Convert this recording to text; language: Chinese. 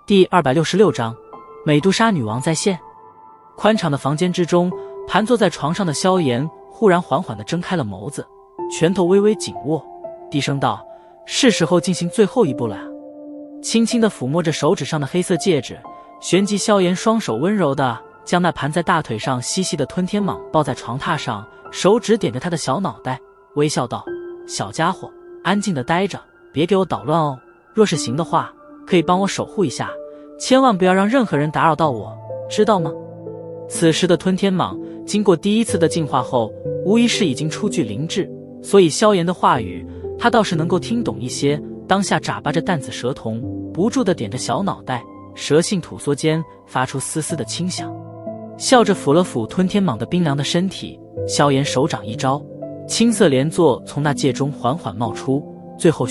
第266章，美杜莎女王在线。宽敞的房间之中，盘坐在床上的萧炎忽然缓缓地睁开了眸子，拳头微微紧握，低声道：“是时候进行最后一步了啊！”轻轻地抚摸着手指上的黑色戒指，旋即萧炎双手温柔地将那盘在大腿上细细的吞天蟒抱在床榻上，手指点着他的小脑袋，微笑道：“小家伙，安静地待着，别给我捣乱哦。若是行的话，可以帮我守护一下，千万不要让任何人打扰到我，知道吗？”此时的吞天蟒经过第一次的进化后，无疑是已经初具灵智，所以萧炎的话语他倒是能够听懂一些。当下眨巴着淡紫蛇瞳，不住地点着小脑袋，蛇信吐缩间发出丝丝的清响，笑着抚了抚吞天蟒的冰凉的身体。萧炎手掌一招，青色莲座从那戒中缓缓冒出，最后